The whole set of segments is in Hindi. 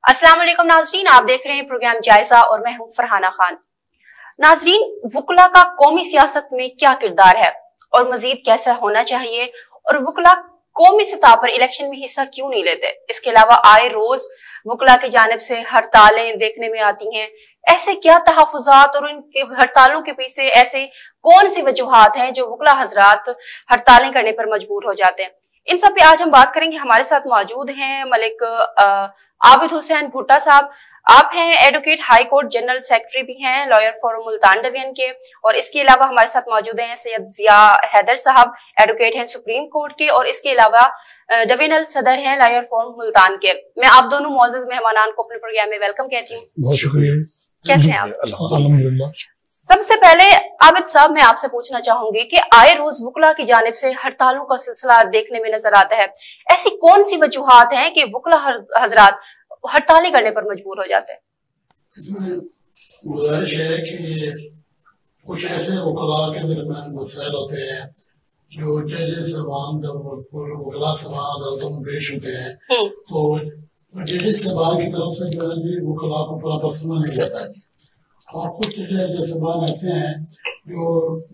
अस्सलाम वालेकुम नाजरीन, आप देख रहे हैं प्रोग्राम जायजा और मैं हूं फरहाना खान। नाजरीन, वुकला का कौमी सियासत में क्या किरदार है और मजीद कैसा होना चाहिए, और वुकला कौमी सतह पर इलेक्शन में हिस्सा क्यों नहीं लेते? इसके अलावा आए रोज वुकला की जानिब से हड़तालें देखने में आती हैं। ऐसे क्या तहफुजात और उनके हड़तालों के पीछे ऐसे कौन सी वजूहात हैं जो वुकला हजरात हड़तालें करने पर मजबूर हो जाते हैं? इन सब पे आज हम बात करेंगे। हमारे साथ मौजूद हैं मलिक आबिद हुसैन भुट्टा साहब। आप हैं advocate, high court general secretary भी हैं, लॉयर फॉर मुल्तान डिवीजन के। और इसके अलावा हमारे साथ मौजूद हैं सैयद जिया हैदर साहब, एडवोकेट हैं सुप्रीम कोर्ट के, और इसके अलावा डिवीजनल सदर हैं लॉयर फॉर मुल्तान के। मैं आप दोनों मौजूद मेहमानान को अपने प्रोग्राम में वेलकम कहती हूँ। बहुत शुक्रिया। कैसे हैं आप? अल्हम्दुलिल्लाह। सबसे पहले आबिद साहब, मैं आपसे पूछना चाहूंगी कि आए रोज वुकला की जानिब से हड़तालों का सिलसिला देखने में नजर आता है। ऐसी कौन सी वजूहात हैं कि वुकला हजरात हड़तालें करने पर मजबूर हो जाते हैं? इसमें गुजारिश है कि कुछ ऐसे वकला के दरमियान मसाइल होते हैं जो जजेस साहबान जब वकला साहबान अदालतों में पेश होते हैं तो जजेस साहबान की तरफ से जो है वकला को पूरा पर्सनल नहीं जाता है, और कुछ जजेस साहबान ऐसे हैं जो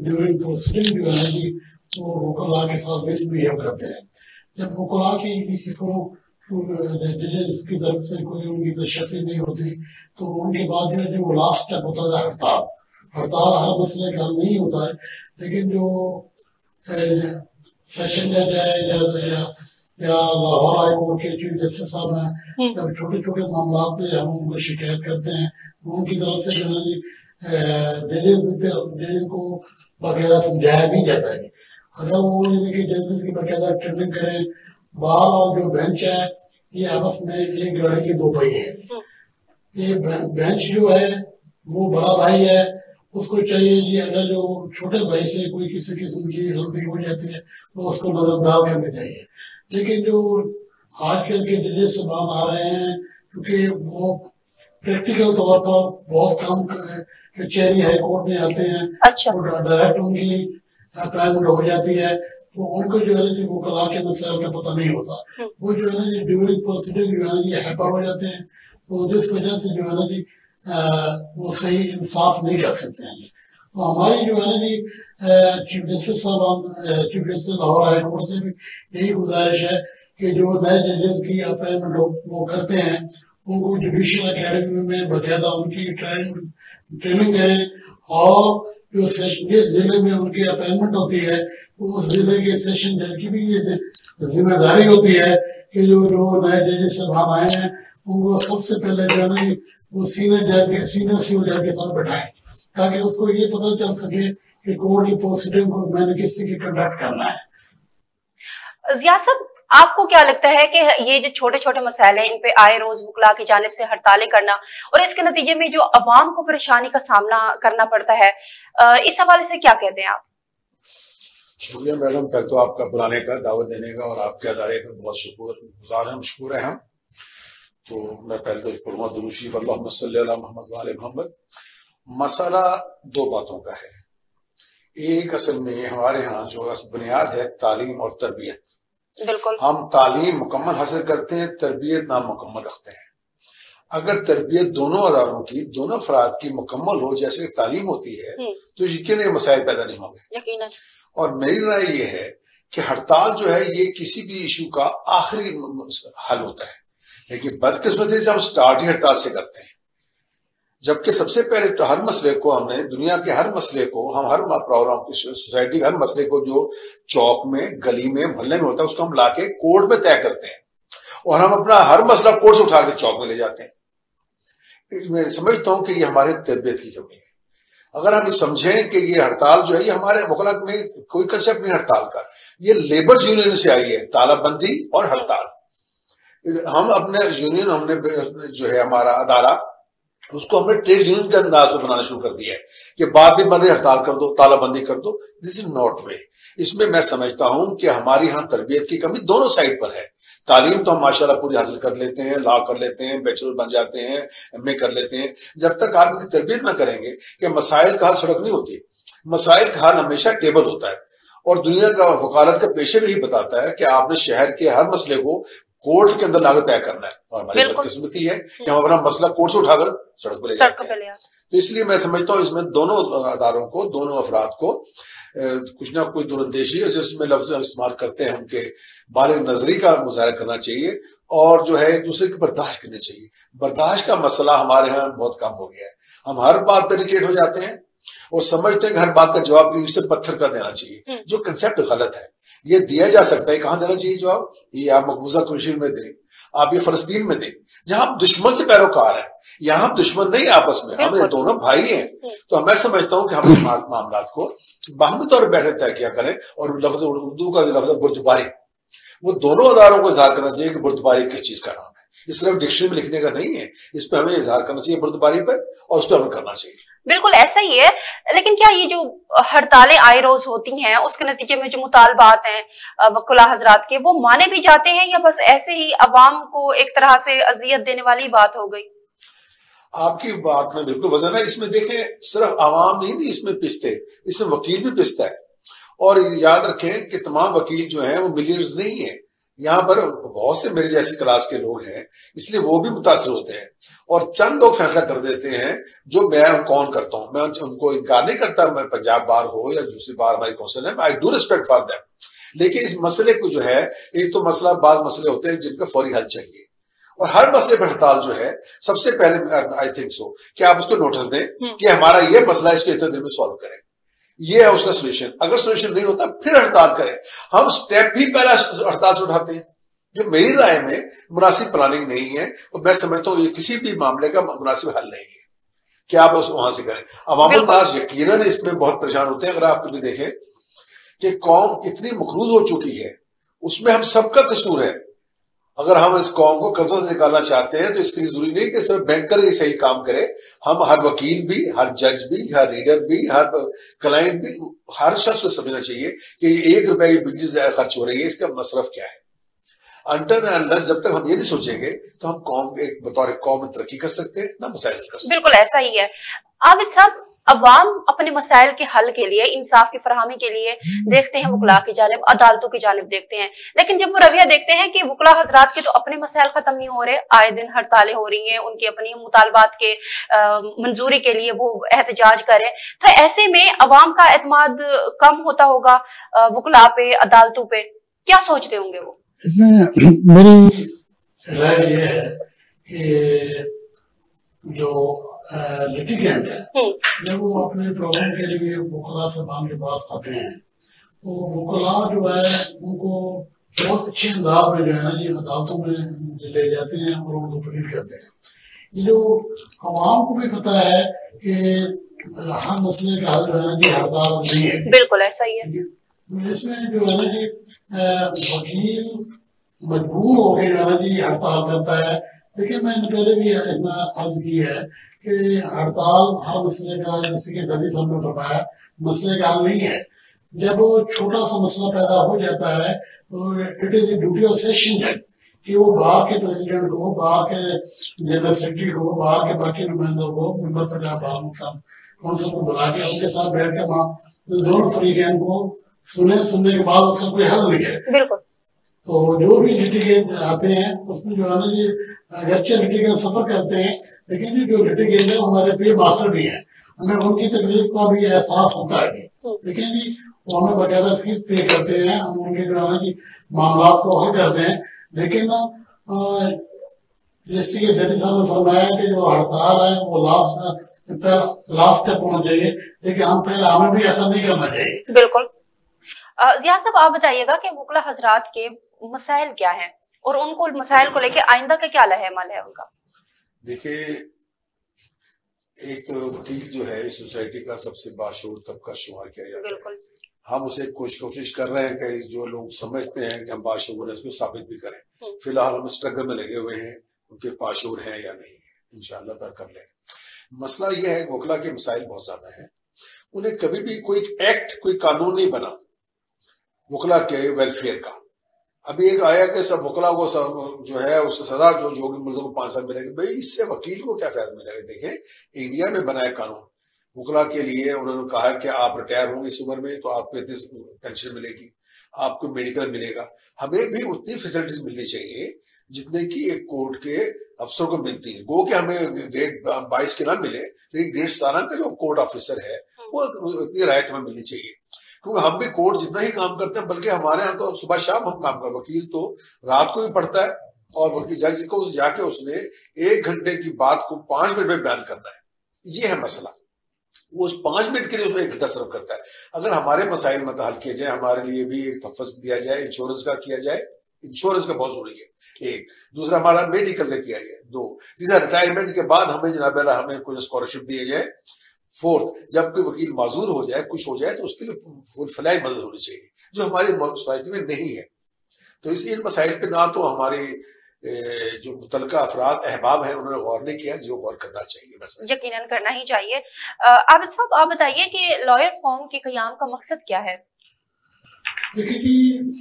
ड्यूरिंग प्रोसीडिंग जो है जी वो वकला के साथ मिसबिहेव करते हैं। जब वकला की किसी को जजेस की तरफ से कोई उनकी तशफ़ी नहीं होती तो उनके बाद जो वो लास्ट स्टेप होता है हड़ताल। हड़ताल हर मसले का हल नहीं होता है, लेकिन जो सेशन जज है या लाहौर हाई कोर्ट के चीफ जस्टिस साहब हैं, जब छोटे छोटे मामला पे हम उनको शिकायत करते हैं उनकी तरफ से जो है जजेस को बाकायदा समझाया नहीं जाता है। अगर वो जजेस की बाकायदा ट्रेनिंग करें, बार और जो बेंच है ये आपस में एक गाड़ी के दो पहिए हैं। ये बेंच जो है वो बड़ा भाई है, उसको चाहिए कि अगर जो छोटे भाई से कोई किसी किस्म की गलती हो जाती है तो उसको नजरअंदाज करनी चाहिए। लेकिन जो आजकल के जजेस साहब आ रहे हैं, क्योंकि वो प्रैक्टिकल तौर पर बहुत कम कचहरी हाई कोर्ट में आते हैं, अच्छा। तो डायरेक्ट उनकी अपॉइंटमेंट हो जाती है, तो उनको जो है वो कला के मसाइल का पता नहीं होता। वो जो है ना ड्यूरिंग प्रोसीडिंग जो है ये हैपर हो जाते हैं, तो जिस वजह से जो है ना जी वो सही इंसाफ नहीं कर सकते हैं। तो हमारी जो है ना जी चीफ जस्टिस साहब, chief justice Lahore high court से भी यही गुजारिश है कि जो नए जजेस की अपॉइंटमेंट वो करते हैं उनको जुडिशियल अकेडमी में बाकायदा उनकी ट्रेनिंग करें, और जो जिस जिले में उनकी अपॉइंटमेंट होती है उस जिले के सेशन जज की भी ये जिम्मेदारी होती है कि जो नए जजेस साहब आए हैं उनको सबसे पहले जो है ना वो सीनियर सिविल जज के साथ बैठाएं, ताकि उसको ये पता चल सके कि कोर्ट की प्रोसीडिंग को मैंने किसी की कंडक्ट करना है। जिया साहब, आपको क्या लगता है कि ये जो छोटे छोटे मसाइल हैं इन पे आए रोज वुकला की जानिब से हड़तालें करना और इसके नतीजे में जो अवाम को परेशानी का सामना करना पड़ता है, इस हवाले से क्या कहते हैं आप? शुक्रिया मैडम, पहले तो आपका बुलाने का, दावत देने का और आपके अदारे का बहुत शुक्रगुजार हैं, मशकूर हैं हम। तो मैं पहले तो पढ़ूंगा दुरूद शरीफ, अल्लाहुम्मा सल्ली अला मुहम्मद व आले मुहम्मद। मसला दो बातों का है। एक असल में हमारे यहाँ जो बुनियाद है तालीम और तरबियत। बिल्कुल। हम तालीम मुकम्मल हासिल करते हैं, तरबियत नामुकम्मल रखते हैं। अगर तरबियत दोनों अदारों की, दोनों अफराद की मुकम्मल हो जैसे कि तालीम होती है तो यकीनन मसाइल पैदा नहीं होंगे। यकीनन। और मेरी राय ये है कि हड़ताल जो है ये किसी भी इशू का आखिरी हल होता है, लेकिन बदकिस्मती से हम स्टार्ट ही हड़ताल से करते हैं, जबकि सबसे पहले तो हर मसले को हमने, दुनिया के हर मसले को हम, हर प्रॉब्लम की सोसाइटी के हर मसले को जो चौक में, गली में, मोहल्ले में होता है उसको हम लाके कोर्ट में तय करते हैं, और हम अपना हर मसला कोर्ट से उठा के चौक में ले जाते हैं। मैं समझता हूं कि ये हमारे तरबियत की कमी है। अगर हम ये समझें कि ये हड़ताल जो है ये हमारे वकलत में कोई कंसेप्ट नहीं हड़ताल का, ये लेबर यूनियन से आई है, तालाबंदी और हड़ताल। हम अपने यूनियन, हमने जो है हमारा अदारा, उसको हमने ट्रेड यूनियन के अंदाज में बनाना शुरू कर दिया है कि बात नहीं बन रही हड़ताल कर दो, तालाबंदी कर दो। दिस इज नॉट वे। इसमें मैं समझता हूं कि हमारी यहाँ तरबियत की कमी दोनों साइड पर है। तालीम तो हम माशाल्लाह पूरी हासिल कर लेते हैं, लॉ कर लेते हैं, बैचलर बन जाते हैं, एमए कर लेते हैं। जब तक आप इनकी तरबियत ना करेंगे कि मसाइल का हल सड़क नहीं होती, मसाइल का हल हमेशा टेबल होता है। और दुनिया का वकालत का पेशे भी यही बताता है कि आपने शहर के हर मसले को कोर्ट के अंदर लाकर तय करना है। और हमारी बदकिस्मती है कि हम अपना मसला कोर्ट से उठाकर सड़क पर ले जाते हैं। तो इसलिए मैं समझता हूँ इसमें दोनों अदारों को, दोनों अफराद को कुछ ना कुछ दूरंदेशी जिसमें लफ्ज इस्तेमाल करते हैं उनके बालिग नजरी का मुजाहरा करना चाहिए और जो है एक दूसरे की बर्दाश्त करनी चाहिए। बर्दाश्त का मसला हमारे यहाँ बहुत कम हो गया है। हम हर बात पर इरिटेट हो जाते हैं और समझते हैं कि हर बात का जवाब ईंट से पत्थर का देना चाहिए, जो कंसेप्ट गलत है। ये दिया जा सकता है, कहां देना चाहिए जवाब? ये आप मकबूजा कश्मीर में दें, आप ये फलस्तीन में दें, जहां आप दुश्मन से पैरोकार हैं। यहाँ हम दुश्मन नहीं आपस में, हम दोनों भाई हैं। तो मैं समझता हूं कि हम मामला को बाहमी तौर पर बैठे तय किया करें। और लफ्ज उर्दू का जो लफ्ज बुर्दबारी, वो दोनों अदारों को इजहार करना चाहिए कि बुर्दबारी किस चीज का नाम है। ये सिर्फ डिक्शनरी में लिखने का नहीं है, इस पर हमें इजहार करना चाहिए बुर्दबारी पर, और उस पर हमें करना चाहिए। बिल्कुल ऐसा ही है। लेकिन क्या ये जो हड़तालें आए रोज होती हैं, उसके नतीजे में जो मुतालबात हैं वकुला हजरात के, वो माने भी जाते हैं या बस ऐसे ही अवाम को एक तरह से अजियत देने वाली बात हो गई? आपकी बात में बिल्कुल वजन है। इसमें देखें, सिर्फ आवाम नहीं इसमें पिसते, इसमें वकील भी पिसता है। और याद रखें कि तमाम वकील जो हैं वो मिलियनर्स नहीं है। यहाँ पर बहुत से मेरे जैसी क्लास के लोग हैं, इसलिए वो भी मुतासर होते हैं और चंद लोग फैसला कर देते हैं जो मैं कौन करता हूं। मैं उनको इनकार नहीं करता, मैं पंजाब बार हो या दूसरी बार हमारी कौंसिल है, I do respect for them. लेकिन इस मसले को जो है, एक तो मसला, बाद मसले होते हैं जिनका फौरी हल चाहिए, और हर मसले पर हड़ताल जो है, सबसे पहले आई थिंक सो कि आप उसको नोटिस दें कि हमारा ये मसला इसको इतने दिन में सॉल्व करें। ये है उसका सोल्यूशन। अगर सोल्यूशन नहीं होता फिर हड़ताल करें। हम स्टेप ही पहला हड़ताल से उठाते हैं, जो मेरी राय में मुनासिब प्लानिंग नहीं है। और मैं समझता हूँ ये किसी भी मामले का मुनासिब हल नहीं है कि आप उस वहां से करें। अवामुल नास यकीनन इसमें बहुत परेशान होते हैं। अगर आप कभी देखें कि कौम इतनी मखरूज हो चुकी है, उसमें हम सबका कसूर है। अगर हम इस कौम को कर्जों से निकालना चाहते हैं तो इसके लिए जरूरी नहीं कि सिर्फ बैंकर ही सही काम करे। हम हर वकील भी, हर जज भी, हर रीडर भी, हर क्लाइंट भी, हर शख्स को समझना चाहिए कि ये 1 रुपए की बिजली खर्च हो रही है, इसका मसरफ क्या है। अंटर अनलेस जब तक हम ये नहीं सोचेंगे तो हम कौम एक बतौर कौम में तरक्की कर सकते हैं ना मसाइल कर सकते। बिल्कुल ऐसा ही है आबिद साहब। अवाम अपने मसाइल के हल के लिए, इंसाफ की फराहमी के लिए देखते हैं वकला की जानिब, अदालतों की जानिब देखते हैं। लेकिन जब वो रवैया देखते हैं कि वकला हजरात के तो अपने मसाइल खत्म नहीं हो रहे, आए दिन हड़तालें हो रही हैं, उनकी अपनी मुतालबात के मंजूरी के लिए वो एहतजाज करें, तो ऐसे में अवाम का एतमाद कम होता होगा वकला पे, अदालतों पे। क्या सोचते होंगे वो? इसमें मेरी राय ये है कि जो लिटिगेंट है, जब वो अपने प्रॉब्लम के लिए वकला साहब के पास आते हैं तो वकला जो है उनको बहुत अच्छे अंदाज में जो है ना ये अदालतों में ले जाते हैं और उनको प्लीड करते हैं। ये जो आवाम को भी पता है कि हर मसले का हल जो है ना जी हड़ताल नहीं है। बिल्कुल ऐसा ही है। इसमें जो है ना जी वकील मजबूर हो गए जो है ना जी हड़ताल करता है। लेकिन मैंने पहले भी इतना अर्ज की है कि हड़ताल हर मसले का, जैसे कि जजी साहब ने फरमाया, मसले का हल नहीं है। जब वो छोटा सा मसला पैदा हो जाता है तो it is the duty of session जज कि वो बार के प्रेसिडेंट को, बार के जनरल सेक्रेटरी को, बार के बाकी नुमाइंदों को, मेंबर पंजाब बार काउंसिल को बुला के उनके साथ बैठ के वहां दोनों फरीकैन को सुनने के बाद उसका कोई हल निकले। बिल्कुल। तो जो भी लिटिगेंट आते हैं उसमें जो है ना ये अगरचे लिटिगेंट सफर करते हैं, लेकिन जो लिटिगेंट है हमारे पे मास्टर भी है, हमें उनकी तकलीफ का भी एहसास होता है। लेकिन जी वो हमें बकायदा फीस पे करते हैं, हम उनके जो है ना कि मामला को हल करते हैं। लेकिन जैसे कि जजी साहब ने फरमाया कि जो हड़ताल है वो लास्ट तक पहुंच जाइए, लेकिन हम पहले हमें भी ऐसा नहीं करना चाहिए। बिल्कुल। जिया साहब आप बताइएगा कि वकला हजरात के मसाइल क्या हैं और उनको मसाइल को लेके आइंदा का क्या लहमल है उनका? देखिए, एक वकील जो है इस सोसाइटी का सबसे बाशऊर तबका शुमार किया जाता है। बिल्कुल। हम उसे कोशिश कर रहे हैं कि जो लोग समझते हैं कि हम बाशऊर हैं उसको साबित भी करें। फिलहाल हम स्ट्रगल में लगे हुए हैं, उनके बाशऊर हैं या नहीं है, इंशाअल्लाह तक कर लें। मसला यह है वकला के मसाइल बहुत ज्यादा है। उन्हें कभी भी कोई एक्ट, कोई कानून नहीं बना वकला के वेलफेयर का। अभी एक आया कि सब वकला को जो है उस सजा जो जोगी मुल्ज़िम को 5 साल मिलेगी। भाई इससे वकील को क्या फायदा मिलेगा? देखें, इंडिया में बनाया कानून वकला के लिए, उन्होंने कहा कि आप रिटायर होंगे इस उम्र में तो आपको इतनी पेंशन मिलेगी, आपको मेडिकल मिलेगा। हमें भी उतनी फैसिलिटीज मिलनी चाहिए जितने की एक कोर्ट के अफसरों को मिलती है। गो कि हमें ग्रेड 22 के ना मिले, लेकिन ग्रेड 17 का जो कोर्ट ऑफिसर है वो इतनी राहत हमें मिलनी चाहिए, क्योंकि हम भी कोर्ट जितना ही काम करते हैं, बल्कि हमारे यहाँ तो सुबह शाम हम काम करते हैं। वकील तो रात को भी पढ़ता है, और वकील जज को जाके उसने 1 घंटे की बात को 5 मिनट में बयान करना है, ये है मसला। वो उस 5 मिनट के लिए उसमें 1 घंटा सर्व करता है। अगर हमारे मसाइल मत हल किए जाए, हमारे लिए भी एक तहफ़्फ़ुज़ दिया जाए, इंश्योरेंस का किया जाए, इंश्योरेंस का बहुत जरूरी है। एक दूसरा हमारा मेडिकल का किया जाए। 2 तीसरा रिटायरमेंट के बाद हमें जनाब हमें कोई स्कॉलरशिप दिए जाए। 4 जब कोई वकील माजूर हो जाए, कुछ हो जाए, तो उसके लिए फलाई मदद होनी चाहिए, जो हमारी सोसाइटी में नहीं है। तो इस इन मसाइल पे ना तो हमारे जो मुतलका अफराद अहबाब हैं उन्होंने गौर नहीं किया, जो गौर करना चाहिए, बस यकीनन करना ही चाहिए। आबिद साहब, आप बताइए कि लॉयर फॉर्म के क़याम का मकसद क्या है? देखिए कि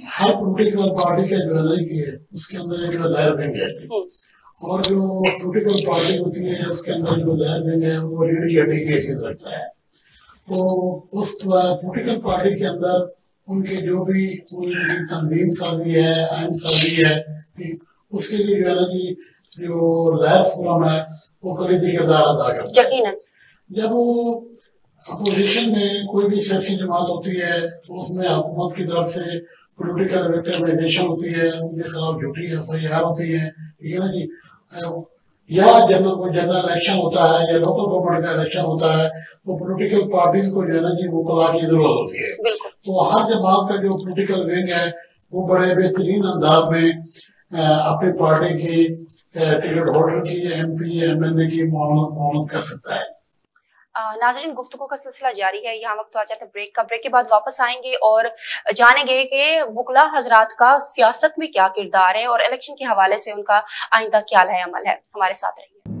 हर पॉलिटिकल पार्टी का जो है उसके अंदर एक लॉयर विंग है, और जो पॉलिटिकल पार्टी होती है उसके अंदर जो लॉयर विंग है वो रीढ़ की हड्डी केसेस रखता है। तो उस पॉलिटिकल पार्टी के अंदर उनके जो भी उनकी तंजीम साजी है, आइन साजी है, उसके लिए जो है ना कि जो लॉयर फोरम है वो कलीदी किरदार अदा करता है। जब वो अपोजिशन में कोई भी सियासी जमात होती है तो उसमें हुकूमत की तरफ से पॉलिटिकल विक्टिमाइजेशन होती है, उनके खिलाफ झूठी FIR होती है, ठीक है ना जी। या जनरल इलेक्शन होता है या लोकल गवर्नमेंट का इलेक्शन होता है, तो पॉलिटिकल पार्टीज को जो है ना जी वो वकला की जरूरत होती है। तो हर जमात का जो पॉलिटिकल विंग है वो बड़े बेहतरीन अंदाज में अपनी पार्टी की टिकट होल्डर की, MP, MLA की मुआवनत कर सकता है। नाज़रीन, गुफ्तगू का सिलसिला जारी है। यहाँ वक्त आ जाता है ब्रेक का। ब्रेक के बाद वापस आएंगे और जानेंगे कि वकला हजरात का सियासत में क्या किरदार है और इलेक्शन के हवाले से उनका आइंदा क्या अमल है। हमारे साथ रहिए।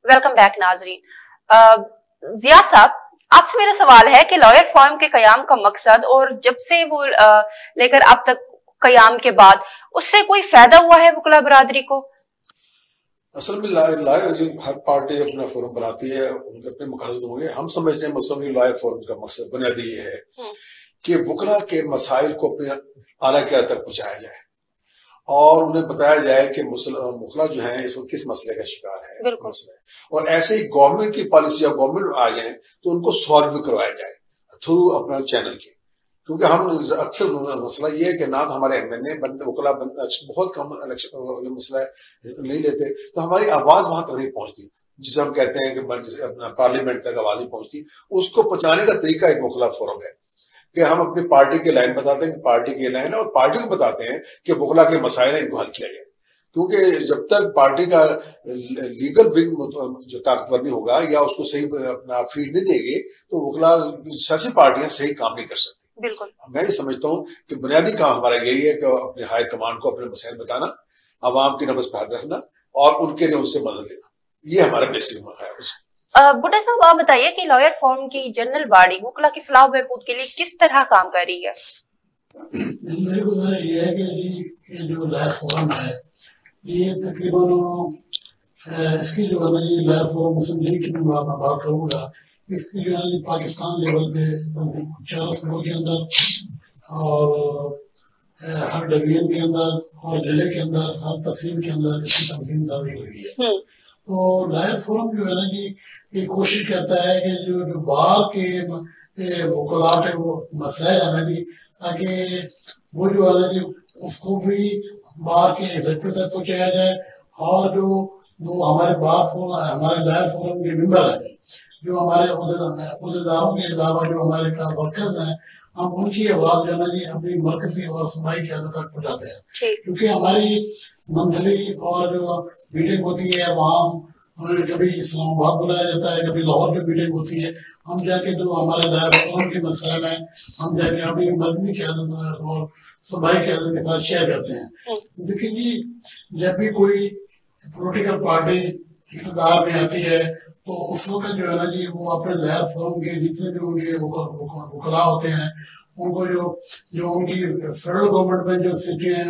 वेलकम बैक नाजरीन। जिया साहब, आपसे मेरा सवाल है कि लॉयर फॉर्म के कयाम का मकसद और जब से वो लेकर अब तक कयाम के बाद उससे कोई फायदा हुआ है वकला बरादरी को? असल में लॉयर जो हर पार्टी अपना फोरम बनाती है, उनके अपने मकसद होंगे। हम समझते हैं मुस्लिम लॉयर फोरम का मकसद बुनियादी ये है कि वकला के मसाइल को अपने आला क़यादत तक पहुंचाया जाए और उन्हें बताया जाए कि मुखला जो है इस वक्त किस मसले का शिकार है, और ऐसे ही गवर्नमेंट की पॉलिसी या गवर्नमेंट आ जाए तो उनको सॉल्व भी करवाया जाए थ्रू अपना चैनल के। क्योंकि हम अक्सर मसला ये है कि ना हमारे MNA वकला बहुत कम मसला नहीं लेते, तो हमारी आवाज वहां तक नहीं पहुंचती, जिसे हम कहते हैं कि जिसे अपना पार्लियामेंट तक आवाज नहीं पहुंचती। उसको पहुंचाने का तरीका एक वकला फोरम है कि हम अपनी पार्टी के लाइन बताते हैं, पार्टी की लाइन है, और पार्टी को बताते हैं कि वकला के मसाइल है, इनको हल किया जाए। क्योंकि जब तक पार्टी का लीगल विंग जो ताकतवर नहीं होगा या उसको सही अपना फीड नहीं देगी तो वकला सियासी पार्टियां सही काम नहीं कर सकती। बिल्कुल, मैं ये समझता हूँ कि बुनियादी काम हमारा यही है कि अपने हायर कमांड को अपने मसाइल बताना, आवाम की नब्ज़ पर रखना और उनके लिए उनसे मदद लेना, ये हमारा बेसिक है। बुड्ढा साहब, आप बताइए कि लॉयर फॉर्म की जनरल बॉडी वकला की फलाह बहबूद के लिए किस तरह काम कर रही है? मेरे को ये है कि जो लॉयर फोरम है ये तकरीबन इसकी जो है ना ये लॉयर फोरम मुस्लिम लीग की मैं बात करूँगा, इसकी जो है पाकिस्तान लेवल पे 4 सूबों के अंदर और हर डिवीजन के अंदर और जिले के अंदर हर तहसील के अंदर इसकी तंजीम जारी हुई है। तो लॉयर फोरम जो है ना कि ये कोशिश करता है कि जो बाहर के वकला के वो मसाइल है ना कि ताकि वो जो है ना कि उसको भी बाहर के एग्जीक्यूटिव तक पहुंचाया जाए, और जो हमारे बाहर फोरम हमारे लॉयर फोरम के मेंबर हैं, जो हमारे उहदेदारों के अलावा जो हमारे वर्कर्स हैं, हम उनकी आवाज जो है ना जी अपनी मरकजी और सूबाई क़यादत तक पहुंचाते हैं। क्योंकि हमारी मंथली और जो मीटिंग होती है वहाँ हमें कभी इस्लामाबाद बुलाया जाता है, कभी लाहौर में मीटिंग होती है। हम जाके जो हमारे दायरे के मसाइल हैं हम जाके अपनी मरकजी क़यादत और सूबाई क़यादत के साथ शेयर करते हैं। देखिए जी, जब भी कोई पॉलिटिकल पार्टी इक़्तिदार में आती है तो उस वक्त जो है ना जी वो अपने लहर फोरम के जितने भी उनके वकला होते हैं उनको जो उनकी फेडरल गवर्नमेंट में जो सीटें हैं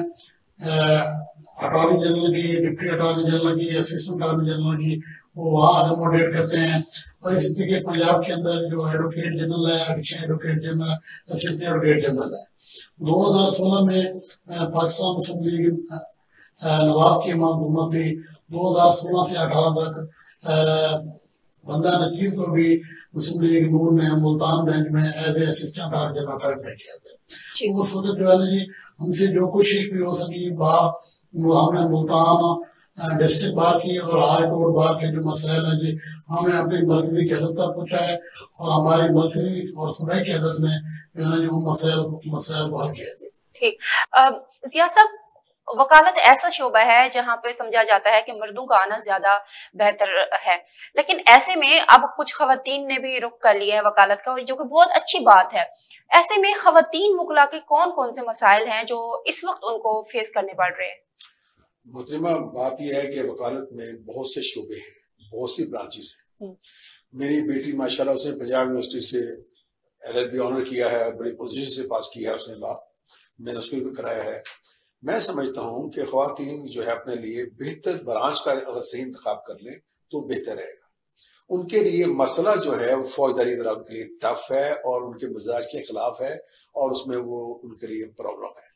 अटॉर्नी जनरल की, डिप्टी अटॉर्नी जनरल की, असिस्टेंट अटॉर्नी जनरल की, वो वहाँ अकोमोडेट करते हैं। और इसी तरीके पंजाब के अंदर जो एडवोकेट जनरल है, additional advocate general, assistant advocate general है। 2016 में पाकिस्तान मुस्लिम लीग नवाज की हुकूमत थी। 2016 से 18 तक बंदा नकीज को भी मुस्लिम लीग नून ने मुल्तान बेंच में as a assistant general appoint किया था। उस वक्त जो है ना जी हमसे जो कोशिश भी हो सकी बार हमने मुल्तान डिस्ट्रिक्ट बार की और हाई कोर्ट बार के जो मसाइल है जी हमें अपनी मरकजी क़यादत तक पहुंचाए और हमारी मरकजी और सूबाई क़यादत ने जो है ना जो मसाइल हल किया। ठीक, जिया साहब, वकालत ऐसा शोबा है जहां पे समझा जाता है कि मर्दों का आना ज्यादा बेहतर है, लेकिन ऐसे में अब कुछ खवातीन ने भी रुख कर लिया है वकालत का, और जो कि बहुत अच्छी बात है। ऐसे में खवातीन वकला के कौन कौन से मसाइल हैं जो इस वक्त उनको फेस करने पड़ रहे हैं? मुहतरमा, बात यह है कि वकालत में बहुत से शोबे हैं, बहुत सी ब्रांचेस हैं। मेरी बेटी माशाल्लाह उसने पंजाब यूनिवर्सिटी से LLB ऑनर किया है, बड़ी पोजीशन से पास किया है उसने लॉ, मैंने उसको भी कराया है। मैं समझता हूं कि ख्वातीन जो है अपने लिए बेहतर ब्रांच का अगर सही इंतखाब कर लें तो बेहतर रहेगा। उनके लिए मसला जो है वो फौजदारी तरह उनके लिए टफ है और उनके मिजाज के खिलाफ है और उसमें वो उनके लिए प्रॉब्लम है।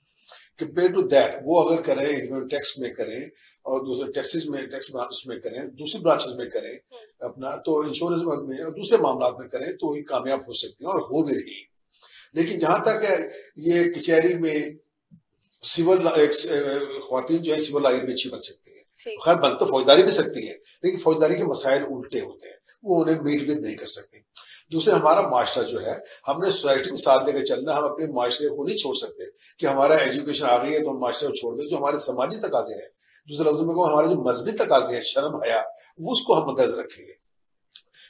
कंपेयर टू दैट वो अगर करें इन्कम टैक्स में करें और दूसरे टैक्स ब्रांचेस में करें, दूसरी ब्रांचेस में करें अपना, तो इंश्योरेंस में और दूसरे मामला में करें तो ही कामयाब हो सकती है और हो भी रही। लेकिन जहां तक ये कचहरी में सिविल ख्वातीन जो है सिविल लायर भी अच्छी बन सकती है, खैर बन तो फौजदारी भी सकती है, लेकिन फौजदारी के मसाइल उल्टे होते हैं, वो उन्हें मीट विद नहीं कर सकती। दूसरे हमारा माशरा जो है हमने सोसाइटी को साथ लेकर चलना, हम अपने माशरे को नहीं छोड़ सकते कि हमारा एजुकेशन आ गई है तो हम माशरे को छोड़ दें। जो हमारे समाजी तकाजे हैं, दूसरे लफ्जों में हमारे जो मजहबी तकाजे हैं, शर्म हया, वो उसको हम मद्देनजर रखेंगे।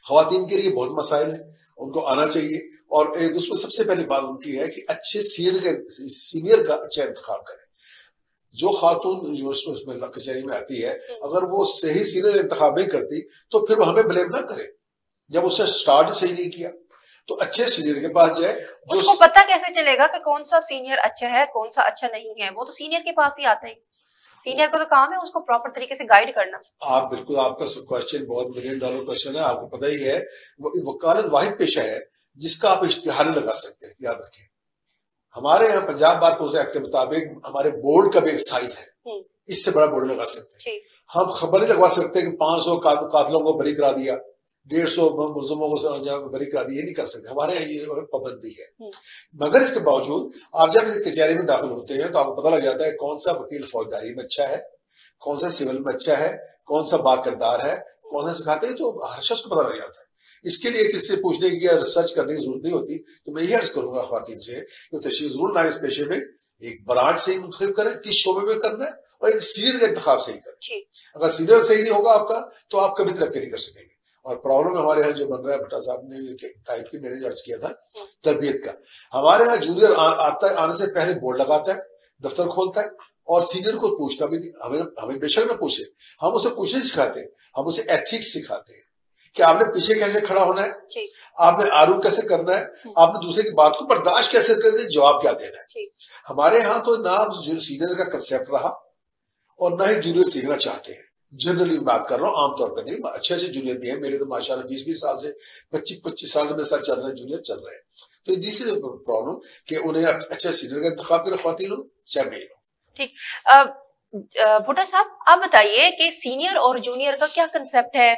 ख्वातीन के लिए बहुत मसाइल है, उनको आना चाहिए और उसमें सबसे पहली बात उनकी है कि अच्छे सीनियर का अच्छा इंतखाब करें। जो खातून यूनिवर्सिटी में कचहरी में आती है अगर वो सही सीनियर इंतखाब नहीं करती तो फिर वो हमें ब्लेम ना करे, जब उसने स्टार्ट सही नहीं किया तो अच्छे सीनियर के पास जाए। जो उसको पता कैसे चलेगा कि कौन सा सीनियर अच्छा है कौन सा अच्छा नहीं है? वो तो सीनियर के पास ही आता है, सीनियर को तो काम है उसको प्रॉपर तरीके से गाइड करना। आप बिल्कुल, आपका क्वेश्चन बहुत $1 मिलियन क्वेश्चन है। आपको पता ही है वकालत वाहिद पेशा है जिसका आप इश्तिहार लगा सकते हैं। याद रखें, हमारे यहाँ पंजाब बार कानून एक्ट के मुताबिक हमारे बोर्ड का भी एक साइज है, इससे बड़ा बोर्ड लगा सकते हैं। हम खबर नहीं लगवा सकते कि 500 कातिलों को बरी करा दिया, 150 मुलजमों को बरी करा दी, ये नहीं कर सकते, हमारे यहाँ ये पाबंदी है। मगर इसके बावजूद आप जब इस कचहरी में दाखिल होते हैं तो आपको पता लग जाता है कौन सा वकील फौजदारी में अच्छा है, कौन सा सिविल में अच्छा है, कौन सा बाकिरदार है, कौन सा सिखाते हैं, तो हर शख्स को पता लग जाता है। इसके लिए किससे पूछने की या रिसर्च करने की जरूरत नहीं होती। तो मैं ये अर्ज करूंगा ख्वातीन से कि तशरीफ जरूर लाएं इस पेशे में, एक ब्रांच से मुंतखब करें किस शोबे में करना है और एक सीनियर का इंतखाब सही करें। अगर सीनियर सही नहीं होगा आपका तो आप कभी तरक्की नहीं कर सकेंगे। और प्रॉब्लम हमारे यहाँ जो बन रहा है, भट्टा साहब ने तायद की, मैंने अर्ज किया था तरबियत का, हमारे यहाँ जूनियर आने से पहले बोर्ड लगाता है, दफ्तर खोलता है और सीनियर को पूछता भी नहीं। हमें बेशक न पूछे, हम उसे कुछ नहीं सिखाते, हम उसे एथिक्स सिखाते हैं कि आपने पीछे कैसे खड़ा होना है, आपने आरू कैसे करना है, आपने दूसरे की बात को बर्दाश्त कैसे करके जवाब क्या देना है। हमारे यहाँ तो ना सीनियर का कंसेप्ट रहा और ना ही जूनियर सीखना चाहते हैं। जनरली बात कर रहा हूँ, आमतौर पर नहीं, अच्छे अच्छे जूनियर भी हैं मेरे तो माशाल्लाह 20-20 साल से 25-25 साल से मेरे साथ चल रहे हैं, जूनियर चल रहे हैं। तो दिस इज प्रॉब्लम कि उन्हें अच्छा सीनियर का इंतखाब करें, ख्वातीन हो चाहे मेल हो। ठीक, भुट्टा साहब आप बताइए कि सीनियर और जूनियर का क्या कंसेप्ट है?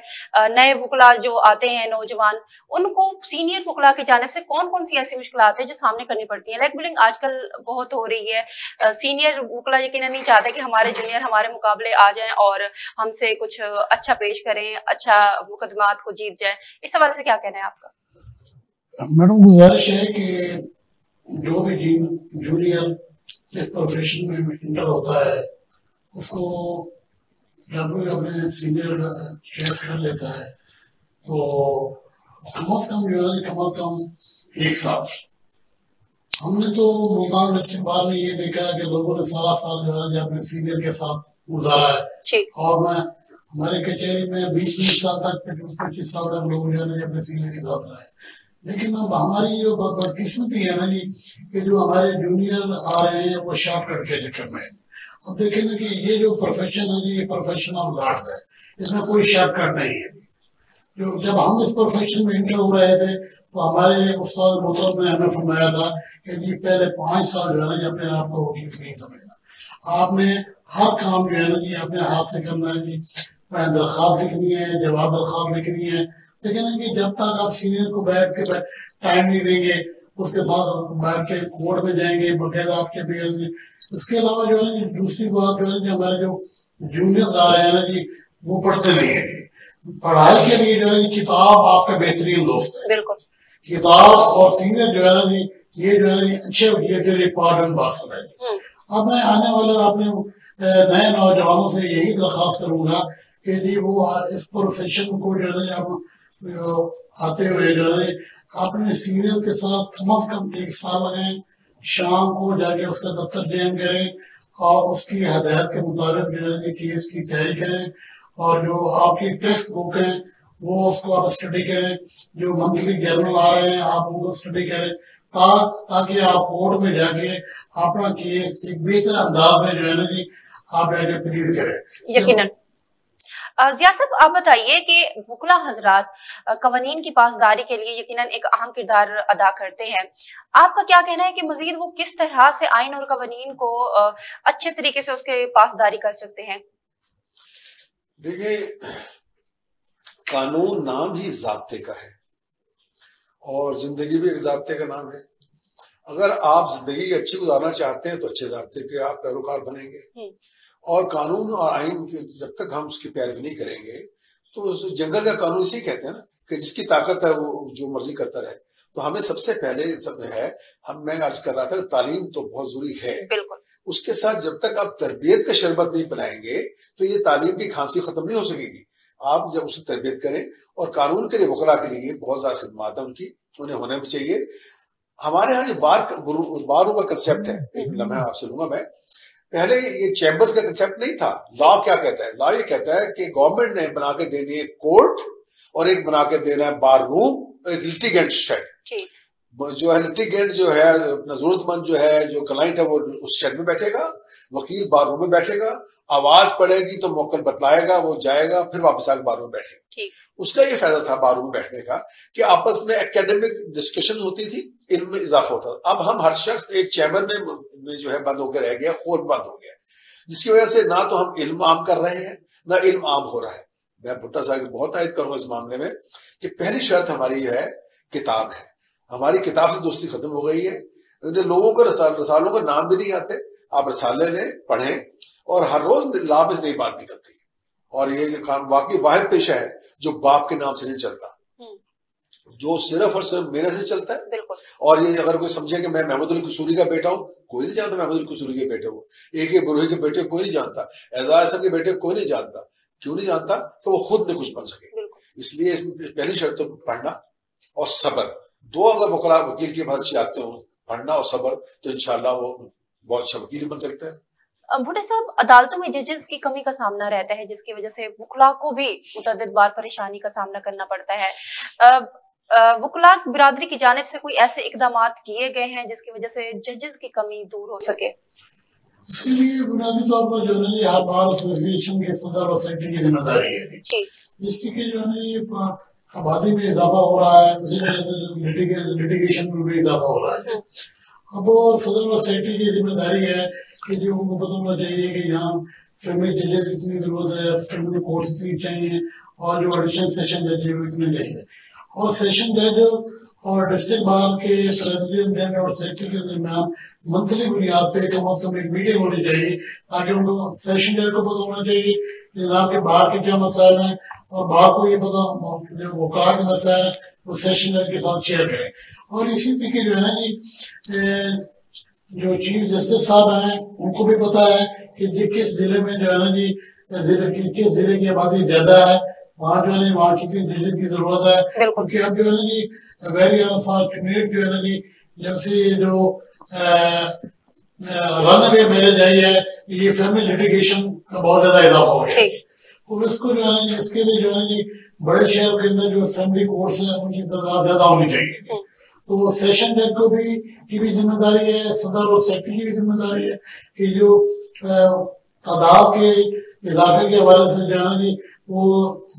नए वकला जो आते हैं नौजवान, उनको सीनियर वकला की जानिब से कौन कौन सी ऐसी मुश्किलात है जो सामने करनी पड़ती है? लाइक बुलिंग आजकल बहुत हो रही है। सीनियर वकला यकीनन नहीं चाहते कि हमारे जूनियर हमारे मुकाबले आ जाएं और हमसे कुछ अच्छा पेश करें, अच्छा मुकदमात को जीत जाए। इस हवाले से क्या कहना है आपका? मैडम, गुजारिश है कि जो भी जूनियर इस प्रोफेशन में इंटर होता है उसको जब भी अपने सीनियर चेस कर लेता है तो कम अज कम जो है कम अज कम 1 साल। हमने तो मुल्तान डिस्ट्रिक्ट बार में ये देखा है कि लोगों ने सारा साल जो है अपने सीनियर के साथ गुजारा है और मैं हमारे कचहरी में 20-20 साल तक 25 साल तक लोग जो है अपने सीनियर के साथ रहे। लेकिन अब हमारी जो बदकिस्मती है ना जी कि जो हमारे जूनियर आ रहे हैं वो शॉर्टकट के चक्कर में। अब देखें ना कि ये जो प्रोफेशन है जी ये प्रोफेशन ऑफ लॉर्ड्स है, इसमें कोई शॉर्टकट नहीं है। जो जब हम इस प्रोफेशन में इंटर हो रहे थे तो हमारे उस्ताद मोहतरम ने हमें फरमाया था कि जी पहले 5 साल जो है ना जी अपने आप को वकील नहीं समझना, आपने हर काम जो है ना जी अपने हाथ से करना है जी। दरख्वास्त लिखनी है, जवाब दरख्वास्त लिखनी है, लेकिन कि जब तक आप सीनियर को बैठ के टाइम नहीं देंगे उसके साथ बैठ के कोर्ट में जाएंगे बाकायदा आपके भी। इसके अलावा जो है ना दूसरी बात जो है कि हमारे जो जूनियर्स आ रहे हैं ना जी वो पढ़ते नहीं है। पढ़ाई के लिए जो है किताब आपका बेहतरीन दोस्त है, बिल्कुल किताब और सीनियर जो है ना जी ये जो है अच्छे इम्पोर्टेंट बात है। अब मैं आने वाले अपने नए नौजवानों से यही दरख्वास्त करूंगा कि जी वो इस प्रोफेशन को जो है आते हुए जो है अपने सीनियर के साथ कम अज कम 1 साल लगाएं, शाम को जाके उसका दफ्तर जैन करें और उसकी हदायत के मुताबिक जो है केस की तैयारी करें और जो आपकी टेक्स्ट बुक है वो उसको आप स्टडी करें, जो मंथली जर्नल आ रहे हैं आप उनको स्टडी करें ताकि आप कोर्ट में जाके अपना केस एक बेहतर अंदाज में जो है ना जी आप जाके प्लीड करें। यकीनन जिया साहब आप बताइए कि वुकला हजरात कवानीन की पासदारी के लिए यकीनन एक अहम किरदार अदा करते हैं। आपका क्या कहना है कि मजीद वो किस तरह से आइन और कवानीन को अच्छे तरीके से उसके पासदारी कर सकते हैं? देखिए कानून नाम ही ज़ाब्ते का है और जिंदगी भी एक ज़ाब्ते का नाम है। अगर आप जिंदगी अच्छी गुजारना चाहते हैं तो अच्छे ज़ाब्ते के आप पैरोकार बनेंगे और कानून और आइन की जब तक हम उसकी पैरवी नहीं करेंगे तो उस जंगल का कानून इसी कहते हैं ना कि जिसकी ताकत है वो जो मर्जी करता रहे। तो हमें सबसे पहले सब है मैं अर्ज कर रहा था तालीम तो बहुत जरूरी है, बिल्कुल उसके साथ जब तक आप तरबियत का शरबत नहीं पिलाएंगे तो ये तालीम की खांसी खत्म नहीं हो सकेगी। आप जब उसे तरबियत करें और कानून के लिए वकला के लिए बहुत ज्यादा खिदमात है उनकी उन्हें होना भी चाहिए। हमारे यहाँ जो बार का कंसेप्ट है, एक लम्हा आपसे लूंगा मैं, पहले ये चैम्बर्स का कंसेप्ट नहीं था। लॉ क्या कहता है? लॉ ये कहता है कि गवर्नमेंट ने बना के देनी है कोर्ट और एक बना के देना है बार रूम, एक लिटिगेंट शेड। जो है लिटिगेंट जो है अपना जरूरतमंद जो है जो क्लाइंट है वो उस शेड में बैठेगा, वकील बार रूम में बैठेगा, आवाज पड़ेगी तो मौकल बतलाएगा, वो जाएगा फिर वापस आकर बार रूम में बैठेगा। उसका ये फायदा था बार रूम में बैठने का कि आपस में एकेडमिक डिस्कशन होती थी, इल्म में इजाफा होता था। अब हम हर शख्स एक चैम्बर में जो है बंद होकर रह गया, खोल बंद हो गया, जिसकी वजह से ना तो हम इल्म आम कर रहे हैं ना इल्म आम हो रहा है। मैं भुट्टा साहब की बहुत तायद करूंगा इस मामले में कि पहली शर्त हमारी जो है किताब है। हमारी किताब से दोस्ती खत्म हो गई है। लोगों को रसालों का नाम भी नहीं आते, आप रसाले लें पढ़ें और हर रोज लाभ में नई बात निकलती है। और ये काम वाकई वाहिद पेशा है जो बाप के नाम से नहीं चलता, जो सिर्फ और सिर्फ मेरे से चलता है। और ये अगर कोई समझे कि मैं महमूद अली कसूरी का बेटा हूं, कोई नहीं जानता महमूद अली कसूरी के बेटे को, एक बरूही के बेटे कोई नहीं जानता, एजाज हसन के बेटे कोई नहीं जानता। क्यों नहीं जानता? कि वो खुद में कुछ बन सके। इसलिए इसमें पहली शर्त तो पढ़ना और सब्र, दो अगर वकला वकील के बाद आते हो, पढ़ना और सब्र, तो इंशाल्लाह वो बहुत अच्छा वकील बन सकता है। भुट्टा साहब अदालतों में जजेस की कमी का सामना रहता है जिसकी वजह से वुकला को भी मुतअद्दिद बार परेशानी का सामना करना पड़ता है। वुकला बिरादरी की जानिब से कोई ऐसे इकदामात किए गए हैं जिसकी वजह से जजेस की कमी दूर हो सके? इसलिए बुनियादी तौर पर जो है हर बार एसोसिएशन के सदर और सेक्रेटरी की जिम्मेदारी है। जिसकी जो है ये आबादी में इजाफा हो रहा है, उसी वजह से लिटिगेशन में भी इजाफा हो रहा है। अब वो सदर और सेक्रेटरी की जिम्मेदारी है कि जो उनको पता होना चाहिए कि यहाँ फैमिली जजेस इतनी जरूरत है, फैमिली कोर्ट्स इतनी चाहिए और जो एडिशनल सेशन जज है इतने चाहिए। और सेशन जज और डिस्ट्रिक्ट बार के प्रेसिडेंट और सेक्रेटरी के दरमियान मंथली बुनियाद पे कम से कम एक मीटिंग होनी चाहिए ताकि उनको सेशन जज को पता होना चाहिए जनाब के बाहर के क्या मसाइल हैं और बाहर को ये पता जो वकला के मसाइल है वो सेशन जज के साथ शेयर करें। और इसी तरीके जो है ना जी, जो चीफ जस्टिस साहब हैं उनको भी पता है कि किस जिले में जो है ना जी, किस जिले की आबादी ज्यादा है, वहाँ जो है ना वहाँ किसी डिलीट की जरूरत है। क्योंकि अब जो है ना जी वेरी अनफॉर्चुनेट जो है ना जी, जब से जो रन अवे मैरिज आई है, ये फैमिली लिटिगेशन का बहुत ज्यादा इजाफा हो गया। तो इसको जो है ना जी, इसके लिए जो है ना जी बड़े शहरों के अंदर जो फैमिली कोर्ट्स है उनकी तादाद ज्यादा होनी चाहिए। तो सेशन जज को भी की भी जिम्मेदारी है, सदर और सेक्रेटरी की भी जिम्मेदारी है कि जो तादाद के इजाफे के हवाले से जो है ना जी वो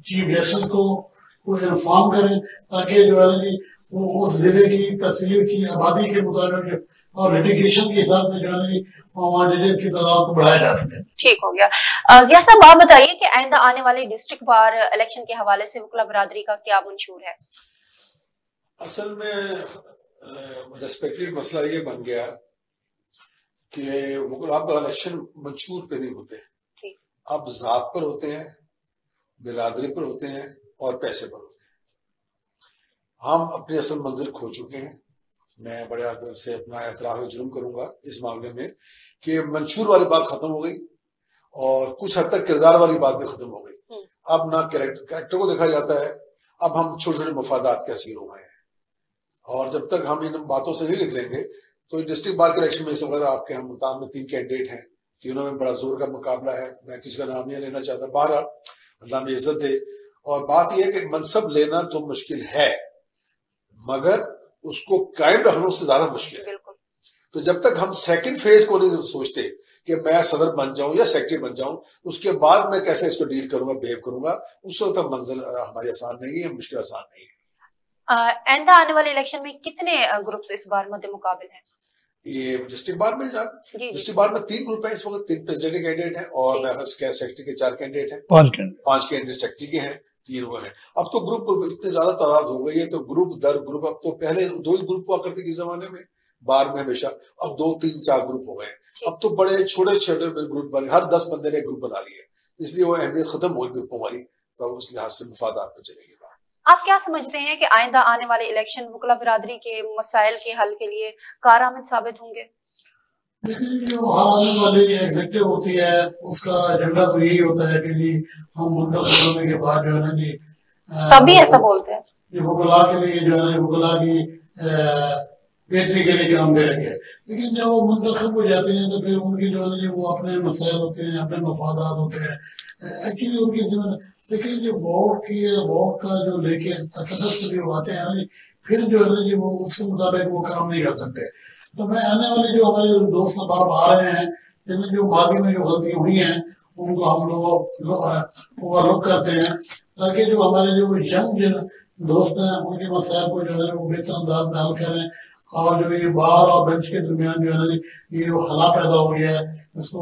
चीफ जस्टिस को इन्फॉर्म करें, ताकि जो है ना जी वो उस जिले की तहसील की आबादी के मुताबिक और लिटिगेशन के हिसाब से जो है ना जी वहाँ जजेस की तादाद को बढ़ाया जा सके। ठीक हो गया। जिया साहब आप बताइए कि आइंदा आने वाले डिस्ट्रिक्ट बार इलेक्शन के हवाले से वकला बरादरी का क्या मंशूर है? असल में रेस्पेक्टेड मसला ये बन गया कि अब इलेक्शन मंशूर पे नहीं होते, अब जात पर होते हैं, बिरादरी पर होते हैं और पैसे पर होते हैं। हम अपनी असल मंजिल खो चुके हैं। मैं बड़े आदर से अपना एतराफ़ जुर्म करूंगा इस मामले में कि मंशूर वाली बात खत्म हो गई और कुछ हद तक किरदार वाली बात भी खत्म हो गई। अब ना कैरेक्टर को देखा जाता है, अब हम छोटे छोटे मफादात के असीर हो गए हैं। और जब तक हम इन बातों से नहीं निकलेंगे तो डिस्ट्रिक्ट बार के इलेक्शन में इस वक्त आपके हम मुल्तान में 3 कैंडिडेट हैं, तीनों में बड़ा जोर का मुकाबला है। मैं किसी का नाम नहीं लेना चाहता, बहरहाल अल्लाह में इज्जत दे। और बात यह है कि मनसब लेना तो मुश्किल है, मगर उसको कायम रखना उससे ज्यादा मुश्किल है। तो जब तक हम सेकंड फेज को नहीं सोचते कि मैं सदर बन जाऊं या सेक्रेटरी बन जाऊं, उसके बाद मैं कैसे इसको डील करूंगा, बिहेव करूंगा, उस वक्त तक मंजिल हमारी आसान नहीं है, मुश्किल आसान नहीं है। आइंदा आने वाले इलेक्शन में कितने ग्रुप्स इस बार मध्य मुकाबले हैं? ये डिस्ट्रिक्ट बार में डिस्ट्रिक्ट बार में 3 ग्रुप हैं इस वक्त, 3 प्रेसिडेंट कैंडिडेट हैं और सेक्रेटरी के 4 कैंडिडेट हैं, 5 कैंडिडेट सेक्रेटरी के हैं, 3 वो हैं। अब तो ग्रुप इतने ज्यादा तादाद हो गई है तो ग्रुप दर ग्रुप, अब तो पहले 2 ही ग्रुप हुआ करते किस जमाने में बार में हमेशा, अब 2, 3, 4 ग्रुप हो गए। अब तो बड़े छोटे छोटे ग्रुप बने, हर 10 बंदे ने ग्रुप बना लिए, इसलिए वो अहमियत खत्म हो गई ग्रुपों वाली। तो उस लिहाज से मुफादात पे चलेगी बात। आप क्या समझते हैं कि आइंदा आने वाले इलेक्शन वकला बिरादरी के मसाइल के हल के लिए कारआमद साबित होंगे? लेकिन जो आने वाली एग्जीक्यूटिव होती है उसका एजेंडा तो यही होता है कि जी हम मुंतखब होने के बाद जो है ना जी सभी ऐसा बोलते हैं वकला के लिए जो है वकला की बेहतरी के लिए काम करेंगे। लेकिन जब वो मुंतखब हो जाते हैं तो फिर उनकी जो है वो अपने मसाइल होते हैं, अपने मफादात होते हैं, एक्चुअली उनकी जिम्मेदारी। लेकिन जो वोट का जो लेके तकदस जो आते हैं फिर जो है ना जी वो उसके मुताबिक वो काम नहीं कर सकते। तो मैं आने वाले जो हमारे दोस्त अहबाब आ रहे हैं, जिनमें जो माजी में जो गलतियां हुई हैं उनको हम लोग ओवरलुक करते हैं, ताकि जो हमारे जो यंग दोस्त हैं उनके मसाइल को जो है वो बेहतर अंदाज में हल करें। और जो ये बार और बेंच के दरमियान जो है ना ये जो खला पैदा हो गया है इसको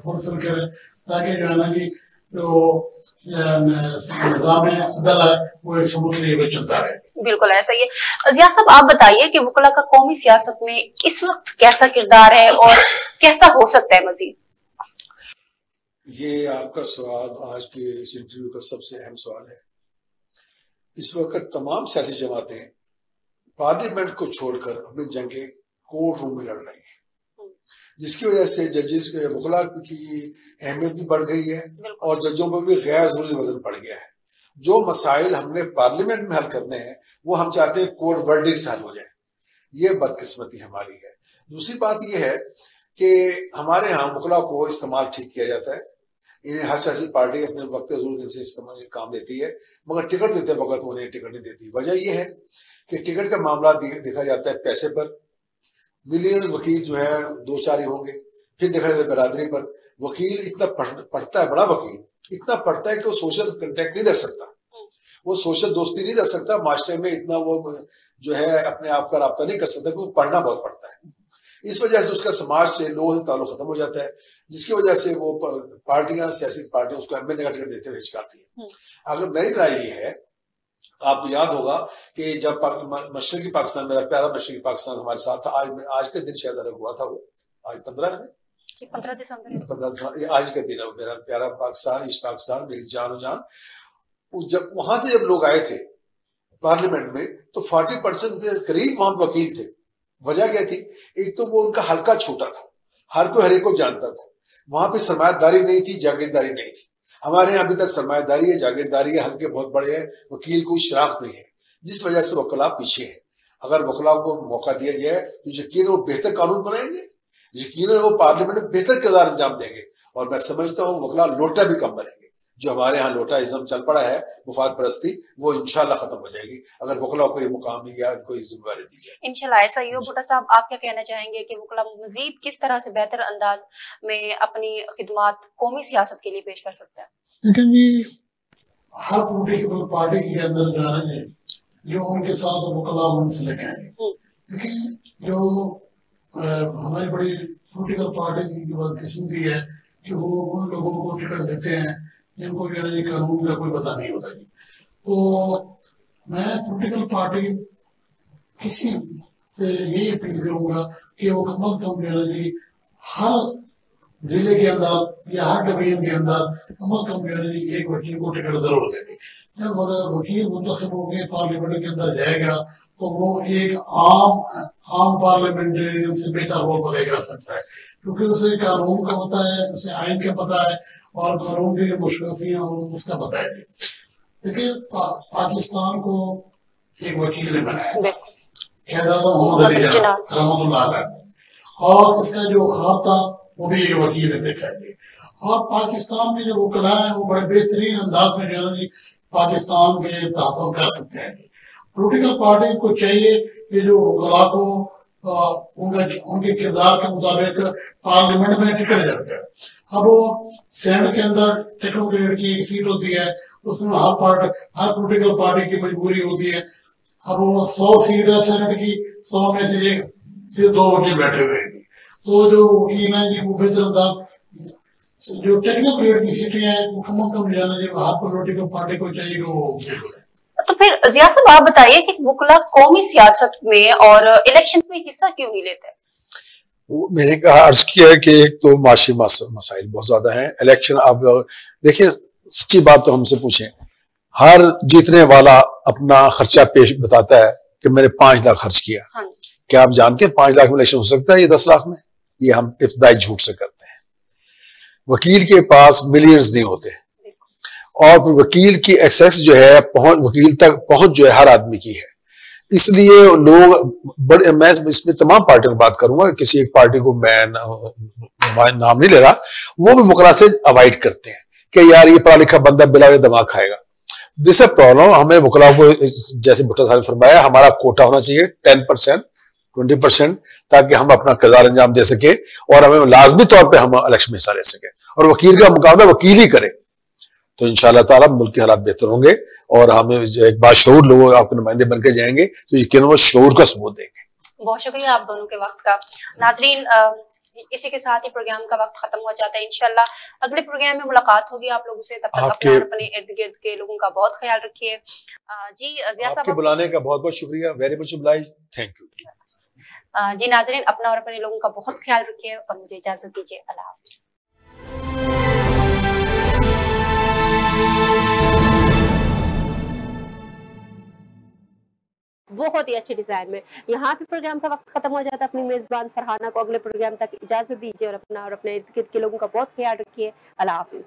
फुलफिल करें, ताकि जो है ना जी जो निज़ाम अदल है वो एक स्मूथली वे चलता रहे। बिल्कुल ऐसा ही है। जिया साहब आप बताइए कि वकला का कौमी सियासत में इस वक्त कैसा किरदार है और कैसा हो सकता है मजीद? ये आपका सवाल आज के इस इंटरव्यू का सबसे अहम सवाल है। इस वक्त तमाम सियासी जमातें पार्लियामेंट को छोड़कर अपनी जंगें कोर्ट रूम में लड़ रही हैं, जिसकी वजह से जजेस वकला की अहमियत भी बढ़ गई है और जजों पर भी गैर जरूरी वजन पड़ गया है। जो मसाइल हमने पार्लियामेंट में हल करने हैं वो हम चाहते हैं कोर्ट वर्डिक्ट से हल हो जाए। ये बदकिस्मती हमारी है। दूसरी बात यह है कि हमारे यहाँ वकला को इस्तेमाल ठीक किया जाता है। इन्हें हर सियासी पार्टी अपने वक्त जरूरत से इस्तेमाल काम लेती है, मगर टिकट देते वक्त उन्हें टिकट नहीं देती। वजह यह है कि टिकट का मामला देखा जाता है पैसे पर। मिलियन वकील जो है 2-4 ही होंगे। फिर देखा जाता है बिरादरी पर। वकील इतना पढ़ता है, बड़ा वकील इतना पढ़ता है कि वो सोशल कंटेक्ट नहीं रख सकता, वो सोशल दोस्ती नहीं रख सकता, मास्टर में इतना वो जो है अपने आप का राब्ता नहीं कर सकता, क्योंकि पढ़ना बहुत पड़ता है। इस वजह से उसका समाज से लोगों से ताल्लुक खत्म हो जाता है, जिसकी वजह से वो पार्टियां, सियासी पार्टियां उसको एमएलए का टिकट देते हुए हिचकाती है। अगर मेरी राय ये है, आपको याद होगा कि जब मशरकी पाकिस्तान, मेरा प्यारा मशरकी पाकिस्तान हमारे साथ था, आज के दिन शायद अलग हुआ था, वो आज 15 दिसंबर आज का दिन है, मेरा प्यारा पाकिस्तान, ईस्ट पाकिस्तान, मेरी जान, जब वहां से जब लोग आए थे पार्लियामेंट में, तो 40% के करीब वहां वकील थे। वजह क्या थी? एक तो वो उनका हल्का छोटा था, हर कोई हर एक को जानता था, वहां पे सरमायादारी नहीं थी, जागीरदारी नहीं थी। हमारे यहाँ अभी तक सरमायादारी है, जागीरदारी है, हल्के बहुत बड़े हैं, वकील को शराफ्त नहीं है, जिस वजह से वकला पीछे है। अगर वकला को मौका दिया जाए तो यकीन वो बेहतर कानून बनाएंगे, यकीन वो पार्लियामेंट में बेहतर किरदार अंजाम देंगे। और मैं समझता हूँ वकला लोटा भी कम बनेंगे। जो हमारे यहाँ लोटाइज्म चल पड़ा है, मुफाद परस्ती, वो इंशाल्लाह खत्म हो जाएगी अगर वकला को ये मुकाम दी जाए, कोई जिम्मेवारी दी जाए। इंशाल्लाह ऐसा ही हो। भुट्टो साहब, आप क्या कहना चाहेंगे कि वकला मजीद किस तरह से बेहतर अंदाज में अपनी खिदमात कौमी सियासत के लिए पेश कर सकते हैं? लेकिन जी हर पोलिटिकल पार्टी के अंदर जो है जो उनके साथ वकला मुंसलिक हैं, क्योंकि जो हमारी बड़ी पोलिटिकल पार्टी की बदकिस्मती है कि वो उन लोगों को टिकट देते हैं जिनको जो है कानून का कोई पता नहीं होता। तो मैं पोलिटिकल पार्टी किसी से यही अपील करूंगा कि वो कम अज कम जो है हर जिले के अंदर या हर डिवीजन के अंदर कम अज कम जो है एक वकील को टिकट जरूर देंगे। जब अगर वकील मुंतखब होकर पार्लियामेंट के अंदर जाएगा तो वो एक आम पार्लियामेंटेरियन से बेहतर रोल प्ले कर सकता है, क्योंकि उसे कानून का पता है, उसे आइन का पता है और कानून की मुश्किल उसका पता है। देखिए पाकिस्तान को एक वकील ने बनाया, और इसका जो ख्वाब था वो भी एक वकील ने देखा है। और पाकिस्तान में जो वकला है वो बड़े बेहतरीन अंदाज में जो है पाकिस्तान के तहफ़्फ़ुज़ कर सकते हैं। पोलिटिकल पार्टी को चाहिए कि जो वकला को उनके किरदार के मुताबिक पार्लियामेंट में टिकट देते हैं। अब वो सेनेट के अंदर टेक्नोक्रेट की एक सीट होती है, उसमें हर पोलिटिकल पार्टी की मजबूरी होती है। अब वो 100 सीट है सेनेट की, 100 में से सिर्फ 2 वकील बैठे हुए हैं। तो जो वकील है वो बेहतर अंदाज जो टेक्नोक्रेट की सीटें हैं वो कम अज कम जाना चाहिए, हर पोलिटिकल पार्टी को चाहिए वो। तो फिर जिया साहब आप बताइए कि वकला कौमी सियासत में और इलेक्शन में हिस्सा क्यों नहीं लेते? मैंने कहा अर्ज किया है कि एक तो माशी मसाइल बहुत ज्यादा हैं। इलेक्शन आप देखिए, सच्ची बात तो हमसे पूछें, हर जीतने वाला अपना खर्चा पेश बताता है कि मैंने 5 लाख खर्च किया। हाँ। क्या आप जानते हैं 5 लाख में इलेक्शन हो सकता है ये 10 लाख में? ये हम इब्तदाई झूठ से करते हैं। वकील के पास मिलियंस नहीं होते, और वकील की एक्सेस जो है वकील तक पहुंच जो है हर आदमी की है। इसलिए लोग बड़े, मैं इसमें तमाम पार्टियों की बात करूंगा, किसी एक पार्टी को मैं नाम नहीं ले रहा, वो भी वकला से अवॉइड करते हैं कि यार ये पढ़ा लिखा बंदा बिला दिमाग खाएगा। This a problem. हमें वकला को, जैसे भुट्टो साहब ने फरमाया, हमारा कोटा होना चाहिए 10%, 20%, ताकि हम अपना किरदार अंजाम दे सके और हमें लाजमी तौर पर हम इलेक्शन में हिस्सा ले सके। और वकील का मुकाबला वकील ही करे तो इंशाअल्लाह ताला मुल्क के हालात बेहतर होंगे और हमें एक बाशऊर लोग आपके नुमाइंदे बनकर जाएंगे तो यकीन वो शऊर का सबूत देंगे। बहुत शुक्रिया आप दोनों के वक्त का। नाजरीन, इसी के साथ ही प्रोग्राम का वक्त खत्म हो जाता है। इंशाल्लाह अगले प्रोग्राम में मुलाकात होगी आप लोगों से। तब तक अपने इर्द गिर्द के लोगों का बहुत ख्याल रखिए। जी जिया साहब, आपके बुलाने का बहुत बहुत शुक्रिया, very much obliged, thank you. जी नाजरीन, अपना और अपने लोगों का बहुत ख्याल रखिए और मुझे इजाजत दीजिए। अल्लाह हाफिज। बहुत ही अच्छे डिजाइन में यहाँ पे प्रोग्राम का वक्त खत्म हो जाता है। अपनी मेजबान फरहाना को अगले प्रोग्राम तक इजाजत दीजिए और अपना और अपने इर्द गिर्द के लोगों का बहुत ख्याल रखिए। अल्लाह हाफिज।